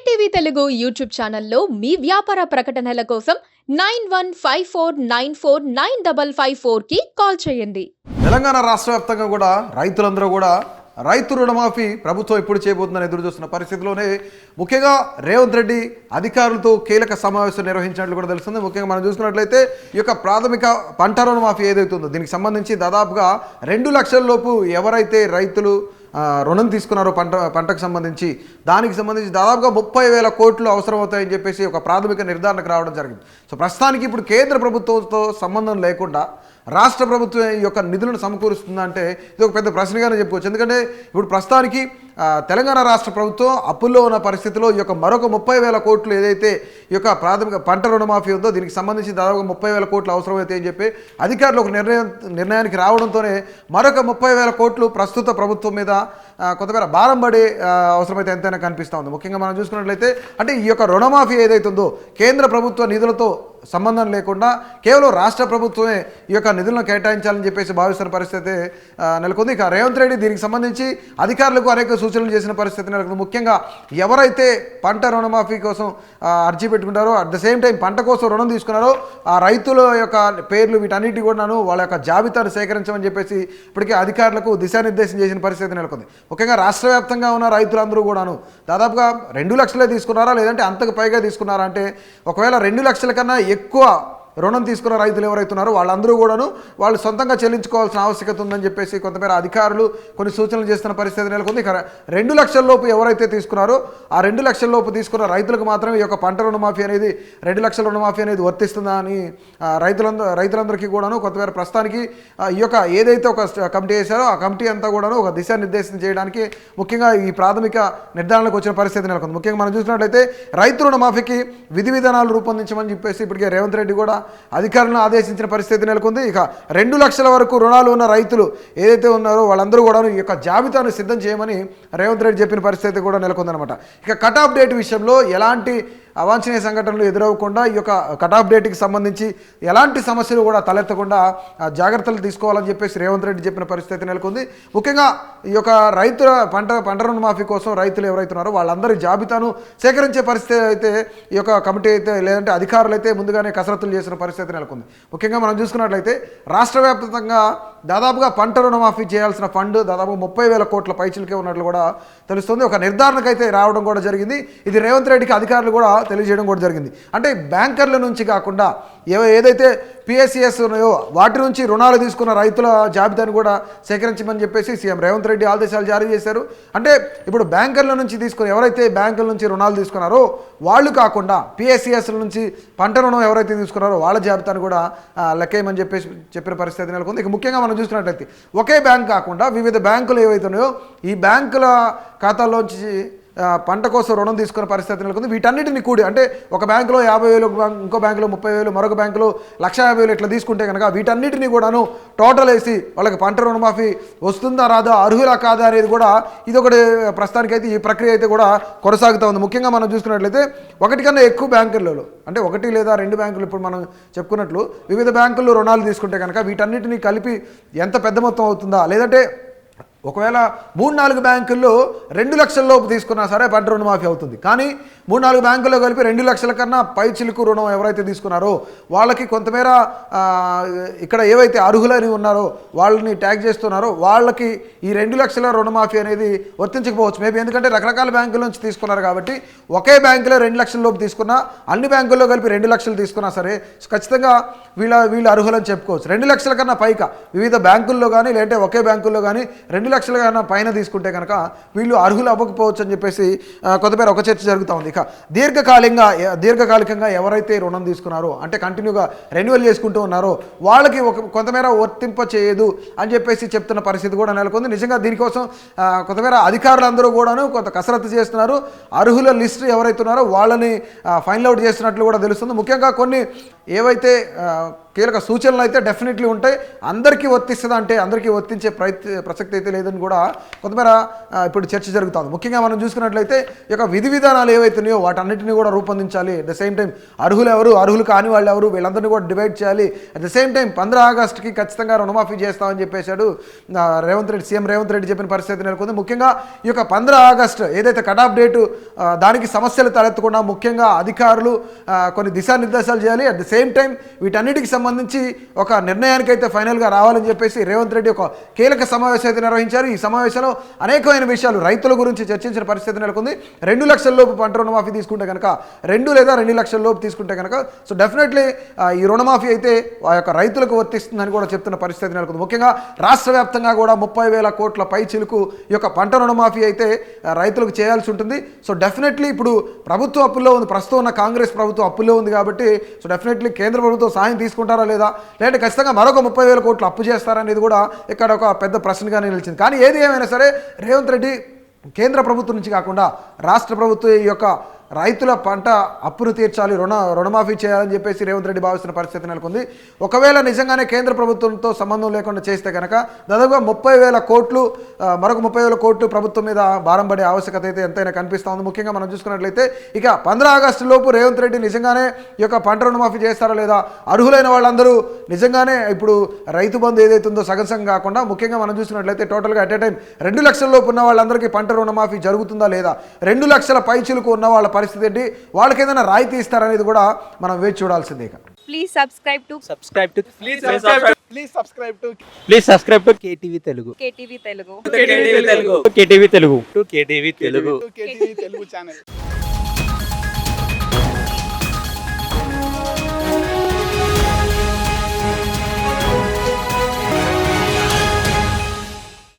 KTV Telugu YouTube ఛానల్లో మీ వ్యాపార ప్రకటనల కోసం 9154949554 కి కాల్ చేయండి. తెలంగాణ రాష్ట్ర వ్యాప్తంగా కూడా రైతులందరూ కూడా రైతు రుణమాఫీ ప్రభుత్వం ఎప్పుడు చేయబోతుందని ఎదురు చూస్తున్న పరిస్థితిలోనే ముఖ్యంగా రేవంత్ రెడ్డి అధికారులతో కీలక సమావేశం నిర్వహించినట్లు కూడా తెలుస్తుంది. ముఖ్యంగా మనం చూసుకున్నట్లయితే ఈ యొక్క ప్రాథమిక పంట రుణమాఫీ ఏదైతే ఉందో దీనికి సంబంధించి దాదాపుగా 2 లక్షల లోపు ఎవరైతే రైతులు రుణం తీసుకున్నారో పంటకు సంబంధించి దానికి సంబంధించి దాదాపుగా 30,000 కోట్లు అవసరం అవుతాయని చెప్పేసి ఒక ప్రాథమిక నిర్ధారణకు రావడం జరిగింది. సో ప్రస్తుతానికి ఇప్పుడు కేంద్ర ప్రభుత్వంతో సంబంధం లేకుండా రాష్ట్ర ప్రభుత్వం ఈ యొక్క నిధులను సమకూరుస్తుందా అంటే ఇది ఒక పెద్ద ప్రశ్నగానే చెప్పుకోవచ్చు. ఎందుకంటే ఇప్పుడు ప్రస్తుతానికి తెలంగాణ రాష్ట్ర ప్రభుత్వం అప్పుల్లో ఉన్న పరిస్థితిలో ఈ యొక్క మరొక 30,000 కోట్లు ఏదైతే ఈ యొక్క ప్రాథమిక పంట రుణమాఫీ ఉందో దీనికి సంబంధించి దాదాపుగా 30,000 కోట్లు అవసరమైతే అని చెప్పి అధికారులు ఒక నిర్ణయానికి రావడంతోనే మరొక 30,000 కోట్లు ప్రస్తుత ప్రభుత్వం మీద కొంతమేర భారం పడే అవసరమైతే ఎంతైనా కనిపిస్తూ ఉంది. ముఖ్యంగా మనం చూసుకున్నట్లయితే అంటే ఈ యొక్క రుణమాఫీ ఏదైతే ఉందో కేంద్ర ప్రభుత్వ నిధులతో సంబంధం లేకుండా కేవలం రాష్ట్ర ప్రభుత్వమే ఈ యొక్క నిధులను కేటాయించాలని చెప్పేసి భావిస్తున్న పరిస్థితి నెలకొంది. ఇక రేవంత్ రెడ్డి దీనికి సంబంధించి అధికారులకు అనేక సూచనలు చేసిన పరిస్థితి నెలకొంది. ముఖ్యంగా ఎవరైతే పంట రుణమాఫీ కోసం అర్జీ పెట్టుకుంటారో అట్ ద సేమ్ టైం పంట కోసం రుణం తీసుకున్నారో ఆ రైతుల యొక్క పేర్లు వీటన్నిటి కూడాను వాళ్ళ యొక్క జాబితాను సేకరించమని చెప్పేసి ఇప్పటికే అధికారులకు దిశానిర్దేశం చేసిన పరిస్థితి నెలకొంది. ముఖ్యంగా రాష్ట్ర వ్యాప్తంగా ఉన్న రైతులందరూ కూడాను దాదాపుగా 2 లక్షలే తీసుకున్నారా లేదంటే అంతకు పైగా తీసుకున్నారా అంటే ఒకవేళ 2 లక్షల కన్నా ఎక్కువ రుణం తీసుకున్న రైతులు ఎవరైతున్నారో వాళ్ళందరూ కూడాను వాళ్ళు సొంతంగా చెల్లించుకోవాల్సిన ఆవశ్యకత ఉందని చెప్పేసి కొంతమేర అధికారులు కొన్ని సూచనలు చేస్తున్న పరిస్థితి నెలకొంది. ఇక 2 లక్షల లోపు ఎవరైతే తీసుకున్నారో ఆ 2 లక్షల లోపు తీసుకున్న రైతులకు మాత్రమే ఈ యొక్క పంట రుణమాఫీ అనేది 2 లక్షల రుణమాఫీ అనేది వర్తిస్తుందా అని రైతులందరికీ కూడాను కొంతమేర ప్రస్తుతానికి ఈ యొక్క ఏదైతే ఒక కమిటీ వేశారో ఆ కమిటీ అంతా కూడాను ఒక దిశానిర్దేశం చేయడానికి ముఖ్యంగా ఈ ప్రాథమిక నిర్ధారణకు వచ్చిన పరిస్థితి నెలకొంది. ముఖ్యంగా మనం చూసినట్లయితే రైతు రుణమాఫీకి విధి విధానాలు రూపొందించమని చెప్పేసి ఇప్పటికే రేవంత్ రెడ్డి కూడా అధికారులను ఆదేశించిన పరిస్థితి నెలకొంది. ఇక 2 లక్షల వరకు రుణాలు ఉన్న రైతులు ఏదైతే ఉన్నారో వాళ్ళందరూ కూడా ఈ యొక్క జాబితాను సిద్ధం చేయమని రేవంత్ రెడ్డి చెప్పిన పరిస్థితి కూడా నెలకొందనమాట. ఇక కట్ ఆఫ్ డేట్ విషయంలో ఎలాంటి అవాంఛనీయ సంఘటనలు ఎదురవ్వకుండా ఈ యొక్క కట్ ఆఫ్ డేట్కి సంబంధించి ఎలాంటి సమస్యలు కూడా తలెత్తకుండా జాగ్రత్తలు తీసుకోవాలని చెప్పేసి రేవంత్ రెడ్డి చెప్పిన పరిస్థితి నెలకొంది. ముఖ్యంగా ఈ యొక్క రైతుల పంట రుణమాఫీ కోసం రైతులు ఎవరైతున్నారో వాళ్ళందరి జాబితాను సేకరించే పరిస్థితి అయితే ఈ యొక్క కమిటీ అయితే లేదంటే అధికారులు అయితే ముందుగానే కసరత్తులు చేసిన పరిస్థితి నెలకొంది. ముఖ్యంగా మనం చూసుకున్నట్లయితే రాష్ట్ర వ్యాప్తంగా దాదాపుగా పంట రుణమాఫీ చేయాల్సిన ఫండ్ దాదాపు 30,000 కోట్ల పైచిలకే ఉన్నట్లు కూడా తెలుస్తుంది. ఒక నిర్ధారణకైతే రావడం కూడా జరిగింది. ఇది రేవంత్ రెడ్డికి అధికారులు కూడా తెలియజేయడం కూడా జరిగింది. అంటే బ్యాంకర్ల నుంచి కాకుండా ఏదైతే పిఎస్సిఎస్ ఉన్నాయో వాటి నుంచి రుణాలు తీసుకున్న రైతుల జాబితాను కూడా సేకరించమని చెప్పేసి సీఎం రేవంత్ రెడ్డి ఆదేశాలు జారీ చేశారు. అంటే ఇప్పుడు బ్యాంకర్ల నుంచి తీసుకుని ఎవరైతే బ్యాంకుల నుంచి రుణాలు తీసుకున్నారో వాళ్ళు కాకుండా పిఎస్సిఎస్ల నుంచి పంట రుణం ఎవరైతే తీసుకున్నారో వాళ్ళ జాబితాను కూడా లెక్కేయమని చెప్పేసి చెప్పిన పరిస్థితి నెలకొంది. ఇక ముఖ్యంగా మనం చూసుకున్నట్లయితే ఒకే బ్యాంక్ కాకుండా వివిధ బ్యాంకులు ఏవైతే ఉన్నాయో ఈ బ్యాంకుల ఖాతాల్లోంచి పంట కోసం రుణం తీసుకున్న పరిస్థితి నెలకొంది. వీటన్నిటిని కూడి అంటే ఒక బ్యాంకులో 50,000 ఇంకో బ్యాంకులో 30,000 మరొక బ్యాంకులో 150,000 ఇట్లా తీసుకుంటే కనుక వీటన్నిటిని కూడాను టోటల్ వేసి వాళ్ళకి పంట రుణమాఫీ వస్తుందా రాదా అర్హులా కాదా అనేది కూడా ఇదొకటి ప్రస్తుతానికి అయితే ఈ ప్రక్రియ అయితే కూడా కొనసాగుతూ ఉంది. ముఖ్యంగా మనం చూసుకున్నట్లయితే 1 కన్నా ఎక్కువ బ్యాంకులలో అంటే 1 లేదా 2 బ్యాంకులు ఇప్పుడు మనం చెప్పుకున్నట్లు వివిధ బ్యాంకుల్లో రుణాలు తీసుకుంటే కనుక వీటన్నిటిని కలిపి ఎంత పెద్ద మొత్తం అవుతుందా లేదంటే ఒకవేళ 3-4 బ్యాంకుల్లో 2 లక్షల లోపు తీసుకున్నా సరే పంట రుణమాఫీ అవుతుంది. కానీ 3-4 బ్యాంకుల్లో కలిపి 2 లక్షల కన్నా పై చిలుకు రుణం ఎవరైతే తీసుకున్నారో వాళ్ళకి కొంతమేర ఇక్కడ ఏవైతే అర్హులని ఉన్నారో వాళ్ళని ట్యాగ్ చేస్తున్నారో వాళ్ళకి ఈ 2 లక్షల రుణమాఫీ అనేది వర్తించకపోవచ్చు మేబీ. ఎందుకంటే రకరకాల బ్యాంకుల నుంచి తీసుకున్నారు కాబట్టి ఒకే బ్యాంకులో 2 లక్షల లోపు తీసుకున్నా అన్ని బ్యాంకుల్లో కలిపి 2 లక్షలు తీసుకున్నా సరే ఖచ్చితంగా వీళ్ళు అర్హులని చెప్పుకోవచ్చు. 2 లక్షల కన్నా పైగా వివిధ బ్యాంకుల్లో కానీ లేదంటే ఒకే బ్యాంకుల్లో కానీ 2 లక్షల కన్నా పైన తీసుకుంటే కనుక వీళ్ళు అర్హులు అవ్వకపోవచ్చు అని చెప్పేసి కొంతమేర ఒక చర్చ జరుగుతూ ఉంది. ఇక దీర్ఘకాలికంగా ఎవరైతే రుణం తీసుకున్నారో అంటే కంటిన్యూగా రెన్యువల్ చేసుకుంటూ ఉన్నారో వాళ్ళకి కొంతమేర వర్తింప చేయదు అని చెప్పేసి చెప్తున్న పరిస్థితి కూడా నెలకొంది. నిజంగా దీనికోసం కొంతమేర అధికారులందరూ కూడాను కొంత కసరత్తు చేస్తున్నారు. అర్హుల లిస్టు ఎవరైతే ఉన్నారో వాళ్ళని ఫైనల్ అవుట్ చేస్తున్నట్లు కూడా తెలుస్తుంది. ముఖ్యంగా కొన్ని ఏవైతే కీలక సూచనలు అయితే డెఫినెట్లీ ఉంటాయి. అందరికీ వర్తిస్తుందా అంటే అందరికీ వర్తించే ప్రసక్తి అయితే లేదని కూడా కొంతమేర ఇప్పుడు చర్చ జరుగుతుంది. ముఖ్యంగా మనం చూసుకున్నట్లయితే ఈ యొక్క విధి విధానాలు ఏవైతున్నాయో వాటన్నిటిని కూడా రూపొందించాలి. అట్ ద సేమ్ టైం అర్హులు ఎవరు, అర్హులు కాని వాళ్ళు ఎవరు, వీళ్ళందరినీ కూడా డివైడ్ చేయాలి. అట్ ద సేమ్ టైం 15 ఆగస్టుకి ఖచ్చితంగా రుణమాఫీ చేస్తామని చెప్పేశాడు సీఎం రేవంత్ రెడ్డి చెప్పిన పరిస్థితి నెలకొంది. ముఖ్యంగా ఈ యొక్క 15 ఆగస్టు ఏదైతే కట్ ఆఫ్ డేటు దానికి సమస్యలు తలెత్తకుండా ముఖ్యంగా అధికారులు కొన్ని దిశానిర్దేశాలు చేయాలి. అట్ ద సేమ్ టైం వీటన్నిటికి సంబంధించి ఒక నిర్ణయానికి అయితే ఫైనల్గా రావాలని చెప్పేసి రేవంత్ రెడ్డి ఒక కీలక సమావేశం అయితే నిర్వహించారు. ఈ సమావేశంలో అనేకమైన విషయాలు రైతుల గురించి చర్చించిన పరిస్థితి నెలకొంది. 2 లక్షల లోపు పంట రుణమాఫీ తీసుకుంటే కనుక 2 లేదా 2 లక్షల లోపు తీసుకుంటే కనుక సో డెఫినెట్లీ ఈ రుణమాఫీ అయితే ఆ యొక్క రైతులకు వర్తిస్తుందని కూడా చెప్తున్న పరిస్థితి నెలకొంది. ముఖ్యంగా రాష్ట్ర వ్యాప్తంగా కూడా 30,000 కోట్ల పై చిలుకు ఈ యొక్క పంట రుణమాఫీ అయితే రైతులకు చేయాల్సి ఉంటుంది. సో డెఫినెట్లీ ఇప్పుడు ప్రభుత్వం అప్పుల్లో ఉంది, ప్రస్తుతం ఉన్న కాంగ్రెస్ ప్రభుత్వం అప్పుల్లో ఉంది కాబట్టి సో డెఫినెట్లీ కేంద్ర ప్రభుత్వం సాయం తీసుకుంటారా లేదా, లేదంటే ఖచ్చితంగా మరొక 30,000 కోట్లు అప్పు చేస్తారనేది కూడా ఇక్కడ ఒక పెద్ద ప్రశ్నగా నిలిచింది. కానీ ఏది ఏమైనా సరే రేవంత్ రెడ్డి కేంద్ర ప్రభుత్వం నుంచి కాకుండా రాష్ట్ర ప్రభుత్వం ఈ యొక్క రైతుల పంట అప్పును తీర్చాలి, రుణమాఫీ చేయాలని చెప్పేసి రేవంత్ రెడ్డి భావిస్తున్న పరిస్థితి నెలకొంది. ఒకవేళ నిజంగానే కేంద్ర ప్రభుత్వంతో సంబంధం లేకుండా చేస్తే కనుక దాదాపుగా 30,000 కోట్లు మరొక 30,000 కోట్లు ప్రభుత్వం మీద భారం పడే ఆవశ్యకత అయితే ఎంతైనా కనిపిస్తూ ఉంది. ముఖ్యంగా మనం చూసుకున్నట్లయితే ఇక 15 ఆగస్టు లోపు రేవంత్ రెడ్డి నిజంగానే ఈ యొక్క పంట రుణమాఫీ చేస్తారా లేదా, అర్హులైన వాళ్ళందరూ నిజంగానే ఇప్పుడు రైతు బంధు ఏదైతే ఉందో సగం కాకుండా ముఖ్యంగా మనం చూసినట్లయితే టోటల్గా అట్ ఏ టైం 2 లక్షల లోపు ఉన్న వాళ్ళందరికీ పంట రుణమాఫీ జరుగుతుందా లేదా, 2 లక్షల పైచిలకు ఉన్న వాళ్ళ పరిస్థితి ఏంటి, వాళ్ళకి ఏదైనా రాయితీ ఇస్తారనేది కూడా మనం వేచి చూడాల్సిందే. Please subscribe to KTV Telugu. KTV Telugu. KTV Telugu. KTV Telugu channel.